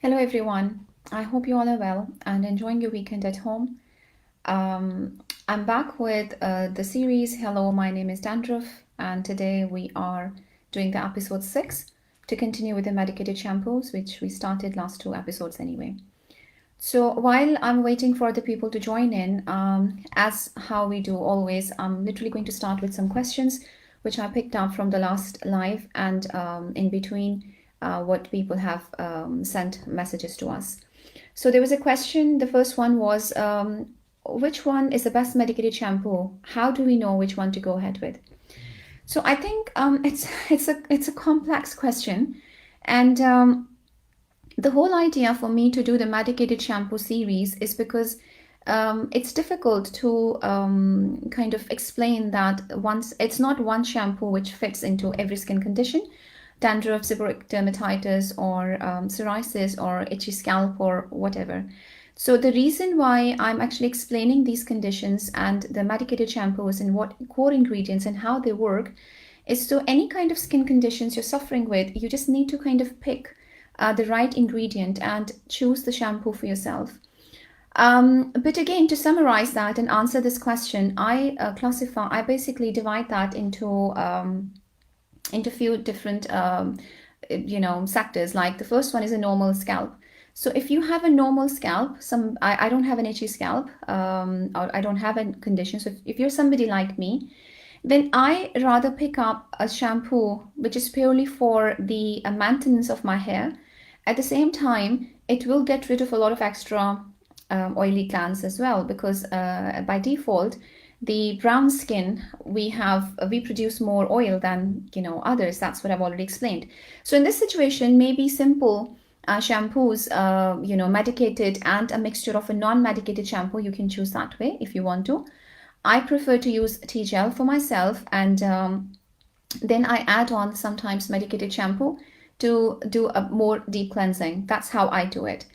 Hello, everyone. I hope you all are well and enjoying your weekend at home. I'm back with the series Hello, my name is Dandruff, and today we are doing the episode 6 to continue with the medicated shampoos, which we started last two episodes anyway. So while I'm waiting for the people to join in, as how we do always, I'm literally going to start with some questions which I picked up from the last live and in between what people have sent messages to us. So there was a question. The first one was, which one is the best medicated shampoo? How do we know which one to go ahead with? So I think it's a complex question, and the whole idea for me to do the medicated shampoo series is because it's difficult to kind of explain that once it's not one shampoo which fits into every skin condition, dandruff, seborrheic dermatitis, or psoriasis, or itchy scalp, or whatever. So the reason why I'm actually explaining these conditions and the medicated shampoos and what core ingredients and how they work is so any kind of skin conditions you're suffering with, you just need to kind of pick the right ingredient and choose the shampoo for yourself. But again, to summarize that and answer this question, I basically divide that into few different sectors. Like the first one is a normal scalp. So if you have a normal scalp, I don't have an itchy scalp, or I don't have a condition. So if you're somebody like me, then I rather pick up a shampoo which is purely for the maintenance of my hair. At the same time, it will get rid of a lot of extra oily glands as well, because by default, the brown skin we produce more oil than others. That's what I've already explained. So in this situation, maybe simple shampoos, medicated and a mixture of a non-medicated shampoo, you can choose that way if you want to. I prefer to use tea gel for myself, and then I add on sometimes medicated shampoo to do a more deep cleansing. That's how I do it.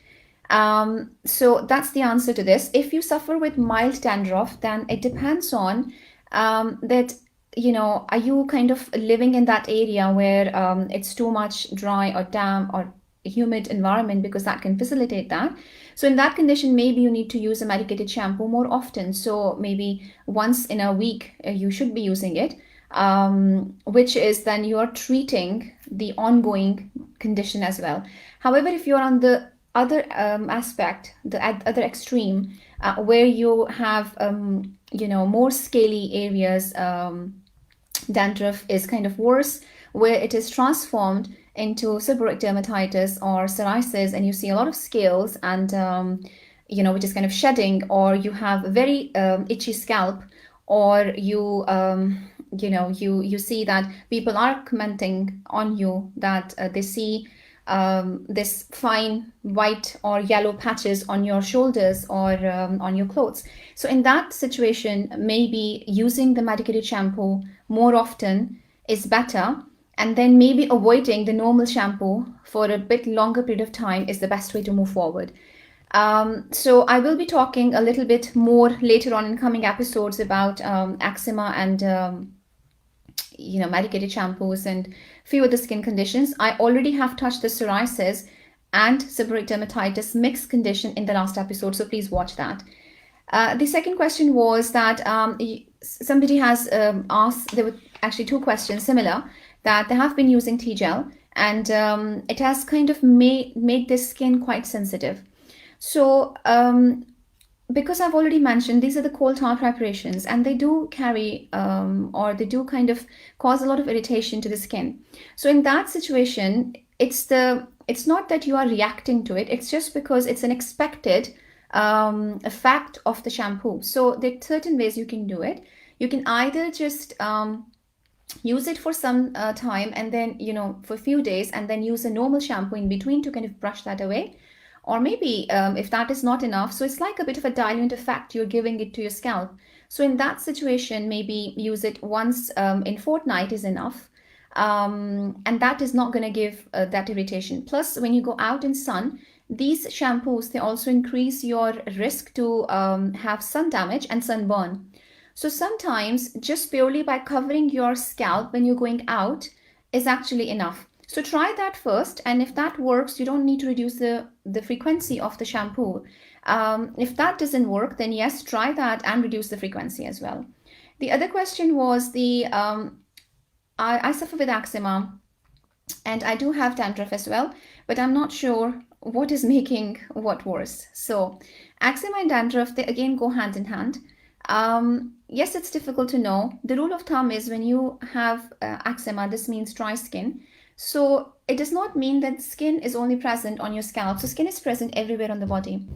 So that's the answer to this. If you suffer with mild dandruff, then it depends on that, are you kind of living in that area where it's too much dry or damp or humid environment, because that can facilitate that. So in that condition, maybe you need to use a medicated shampoo more often. So maybe once in a week, you should be using it, which is then you're treating the ongoing condition as well. However, if you're on the other aspect, the other extreme, where you have, more scaly areas, dandruff is kind of worse, where it is transformed into seborrheic dermatitis or psoriasis, and you see a lot of scales and which is kind of shedding, or you have very itchy scalp, or you see that people are commenting on you that they see this fine white or yellow patches on your shoulders or on your clothes. So in that situation, maybe using the medicated shampoo more often is better, and then maybe avoiding the normal shampoo for a bit longer period of time is the best way to move forward. So I will be talking a little bit more later on in coming episodes about eczema and medicated shampoos and few other skin conditions. I already have touched the psoriasis and seborrheic dermatitis mixed condition in the last episode, so please watch that. The second question was that somebody has asked, there were actually two questions similar, that they have been using tea gel, and it has kind of made their skin quite sensitive. So because I've already mentioned, these are the coal tar preparations, and they do carry or they do kind of cause a lot of irritation to the skin. So in that situation, it's not that you are reacting to it, it's just because it's an expected effect of the shampoo. So there are certain ways you can do it. You can either just use it for some time, and then for a few days, and then use a normal shampoo in between to kind of brush that away. Or maybe if that is not enough, so it's like a bit of a diluent effect you're giving it to your scalp. So in that situation, maybe use it once in fortnight is enough. And that is not going to give that irritation. Plus, when you go out in sun, these shampoos, they also increase your risk to have sun damage and sunburn. So sometimes just purely by covering your scalp when you're going out is actually enough. So try that first, and if that works, you don't need to reduce the frequency of the shampoo. If that doesn't work, then yes, try that and reduce the frequency as well. The other question was I suffer with eczema and I do have dandruff as well, but I'm not sure what is making what worse. So, eczema and dandruff, they again go hand in hand. Yes, it's difficult to know. The rule of thumb is when you have eczema, this means dry skin. So, it does not mean that skin is only present on your scalp. So, skin is present everywhere on the body.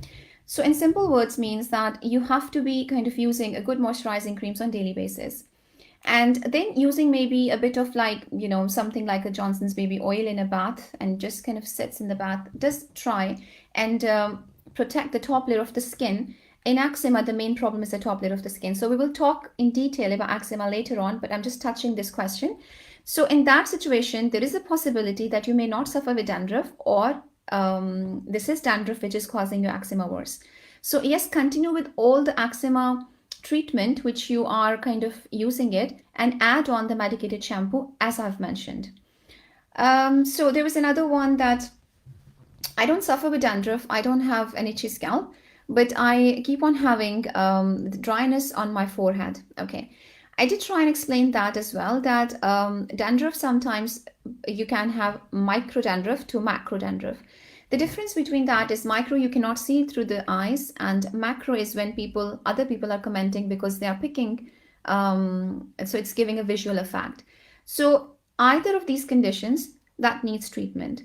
So, in simple words, means that you have to be kind of using a good moisturizing creams on daily basis, and then using maybe a bit of like, something like a Johnson's baby oil in a bath and just kind of sits in the bath. Just try and protect the top layer of the skin. In eczema, the main problem is the top layer of the skin. So we will talk in detail about eczema later on, but I'm just touching this question. So in that situation, there is a possibility that you may not suffer with dandruff, or this is dandruff which is causing your eczema worse. So yes, continue with all the eczema treatment which you are kind of using it, and add on the medicated shampoo as I've mentioned. So there was another one that I don't suffer with dandruff, I don't have an itchy scalp, but I keep on having the dryness on my forehead. Okay, I did try and explain that as well, that dandruff, sometimes you can have micro dandruff to macro dandruff. The difference between that is micro you cannot see through the eyes, and macro is when other people are commenting because they are picking, so it's giving a visual effect. So either of these conditions that needs treatment.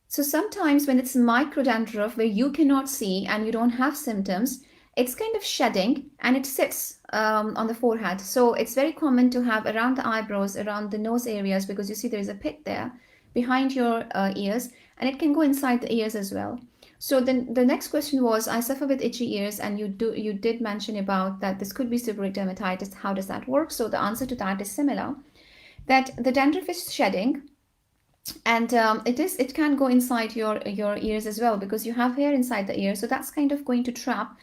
So sometimes when it's micro dandruff where you cannot see and you don't have symptoms, it's kind of shedding and it sits on the forehead. So it's very common to have around the eyebrows, around the nose areas, because you see there is a pit there behind your ears, and it can go inside the ears as well. So then the next question was, I suffer with itchy ears, and you did mention about that this could be seborrheic dermatitis. How does that work? So the answer to that is similar, that the dandruff is shedding, and it can go inside your ears as well, because you have hair inside the ear. So that's kind of going to trap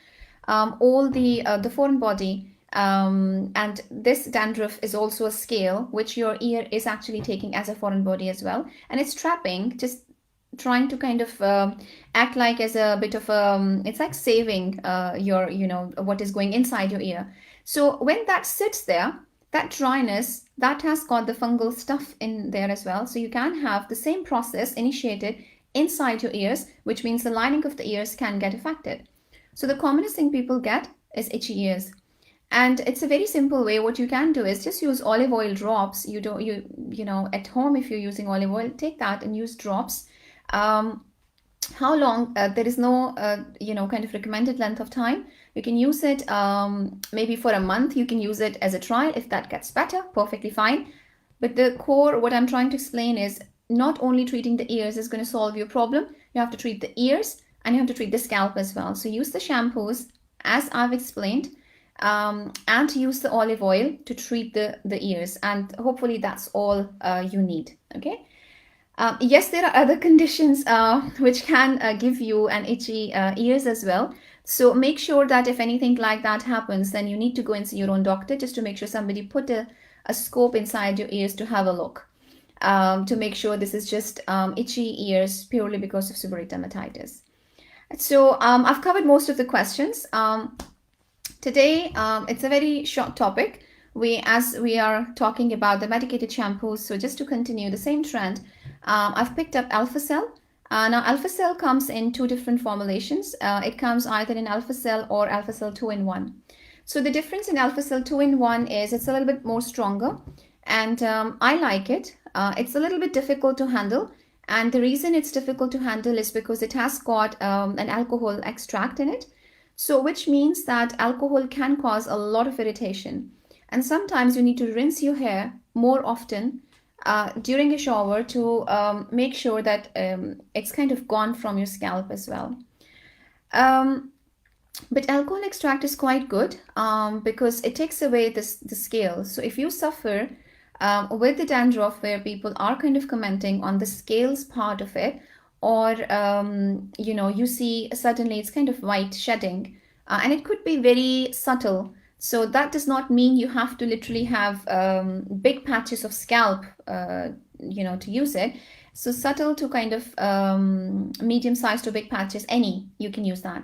all the foreign body. And this dandruff is also a scale which your ear is actually taking as a foreign body as well, and it's trapping, just trying to kind of act like as a bit of it's like saving your what is going inside your ear. So when that sits there, that dryness, that has got the fungal stuff in there as well. So you can have the same process initiated inside your ears, which means the lining of the ears can get affected. So the commonest thing people get is itchy ears. And it's a very simple way. What you can do is just use olive oil drops. At home, if you're using olive oil, take that and use drops. How long? There is no, kind of recommended length of time. You can use it maybe for a month. You can use it as a trial. If that gets better, perfectly fine. But the core, what I'm trying to explain is not only treating the ears is going to solve your problem. You have to treat the ears and you have to treat the scalp as well. So use the shampoos as I've explained. And use the olive oil to treat the ears, and hopefully that's all you need. Okay. Yes, there are other conditions which can give you an itchy ears as well. So make sure that if anything like that happens, then you need to go and see your own doctor, just to make sure somebody put a scope inside your ears to have a look, to make sure this is just itchy ears purely because of seborrheic dermatitis. So I've covered most of the questions. Today, it's a very short topic. As we are talking about the medicated shampoos, so just to continue the same trend, I've picked up Alphacell. Now, Alphacell comes in two different formulations. It comes either in Alphacell or Alphacell 2-in-1. So the difference in Alphacell 2-in-1 is it's a little bit more stronger, and I like it. It's a little bit difficult to handle, and the reason it's difficult to handle is because it has got an alcohol extract in it. So which means that alcohol can cause a lot of irritation. And sometimes you need to rinse your hair more often during a shower to make sure that it's kind of gone from your scalp as well. But alcohol extract is quite good because it takes away the scale. So if you suffer with the dandruff where people are kind of commenting on the scales part of it, or you see suddenly it's kind of white shedding, and it could be very subtle. So that does not mean you have to literally have big patches of scalp, to use it. So subtle to kind of medium sized to big patches, any, you can use that.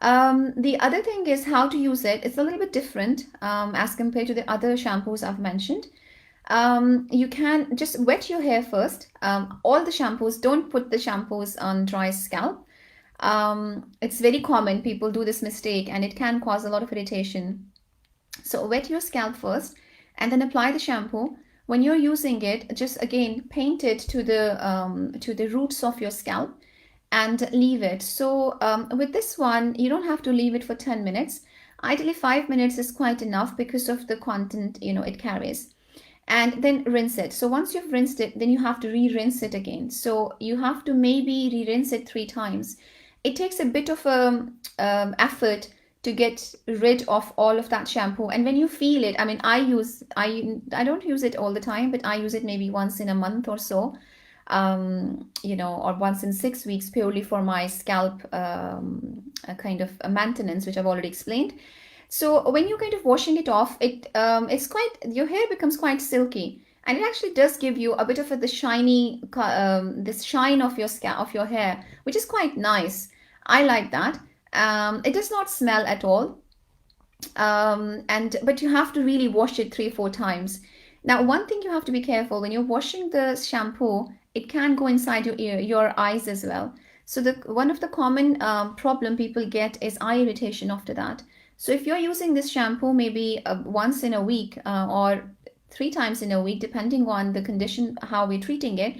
The other thing is how to use it. It's a little bit different as compared to the other shampoos I've mentioned. You can just wet your hair first. All the shampoos, don't put the shampoos on dry scalp. It's very common, people do this mistake and it can cause a lot of irritation. So wet your scalp first and then apply the shampoo. When you're using it, just again paint it to the roots of your scalp and leave it. So with this one, you don't have to leave it for 10 minutes. Ideally, 5 minutes is quite enough because of the content, it carries. And then rinse it. So once you've rinsed it, then you have to re-rinse it again. So you have to maybe re-rinse it 3 times. It takes a bit of effort to get rid of all of that shampoo. And when you feel it, I mean, I don't use it all the time, but I use it maybe once in a month or so, or once in 6 weeks, purely for my scalp a kind of a maintenance, which I've already explained. So when you're kind of washing it off, your hair becomes quite silky, and it actually does give you a bit of the shiny, this shine of your scalp, of your hair, which is quite nice. I like that. It does not smell at all, but you have to really wash it 3 4 times. Now, one thing you have to be careful when you're washing the shampoo, it can go inside your eyes as well. So the one of the common problem people get is eye irritation after that. So if you're using this shampoo maybe once in a week or 3 times in a week, depending on the condition, how we're treating it,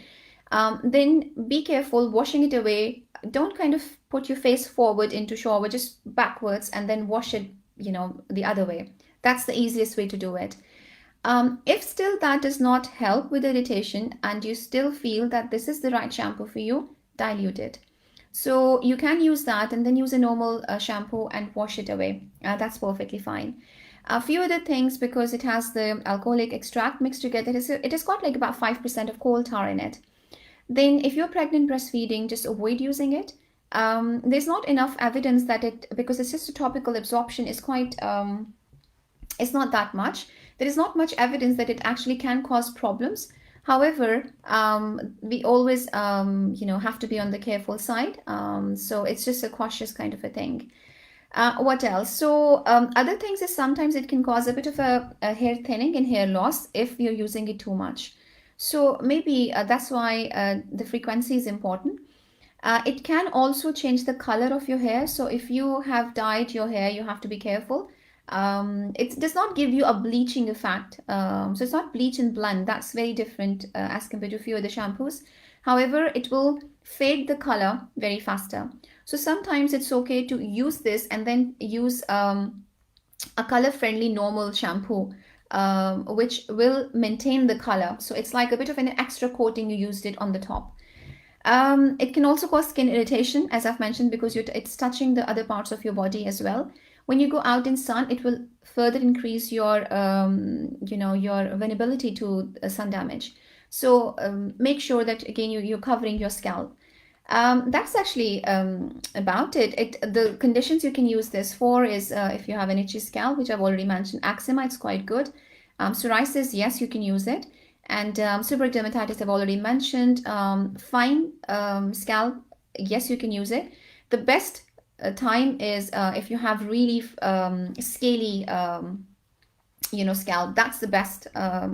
then be careful washing it away. Don't kind of put your face forward into shower, just backwards, and then wash it, the other way. That's the easiest way to do it. If still that does not help with irritation and you still feel that this is the right shampoo for you, dilute it. So you can use that and then use a normal shampoo and wash it away. That's perfectly fine. A few other things, because it has the alcoholic extract mixed together, it has got like about 5% of coal tar in it. Then if you're pregnant breastfeeding, just avoid using it. There's not enough evidence that because it's just a topical absorption, is quite, it's not that much. There is not much evidence that it actually can cause problems. However, we always, have to be on the careful side. So it's just a cautious kind of a thing. What else? So other things is sometimes it can cause a bit of a hair thinning and hair loss if you're using it too much. So maybe that's why the frequency is important. It can also change the color of your hair. So if you have dyed your hair, you have to be careful. It does not give you a bleaching effect. So it's not bleach and blend. That's very different as compared to a few other shampoos. However, it will fade the color very faster. So sometimes it's okay to use this and then use a color-friendly normal shampoo, which will maintain the color. So it's like a bit of an extra coating, you used it on the top. It can also cause skin irritation, as I've mentioned, because it's touching the other parts of your body as well. When you go out in sun, it will further increase your, your vulnerability to sun damage. So make sure that, again, you're covering your scalp. That's actually about it. The conditions you can use this for is if you have an itchy scalp, which I've already mentioned. Eczema, it's quite good. Psoriasis, yes, you can use it. And seborrheic dermatitis, I've already mentioned. Fine scalp, yes, you can use it. The best time is if you have really scaly, scalp. That's the best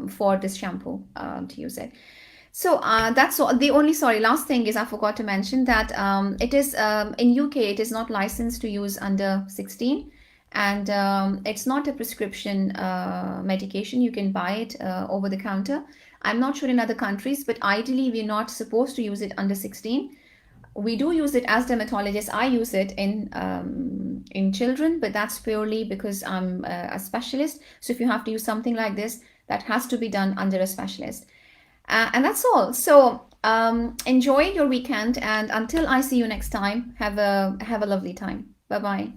for this shampoo to use it. So that's all. Last thing is I forgot to mention that it is in UK, it is not licensed to use under 16. And it's not a prescription medication. You can buy it over the counter. I'm not sure in other countries, but ideally we're not supposed to use it under 16. We do use it as dermatologists. I use it in children, but that's purely because I'm a specialist. So if you have to use something like this, that has to be done under a specialist. And that's all. So enjoy your weekend, and until I see you next time, have a lovely time. Bye bye.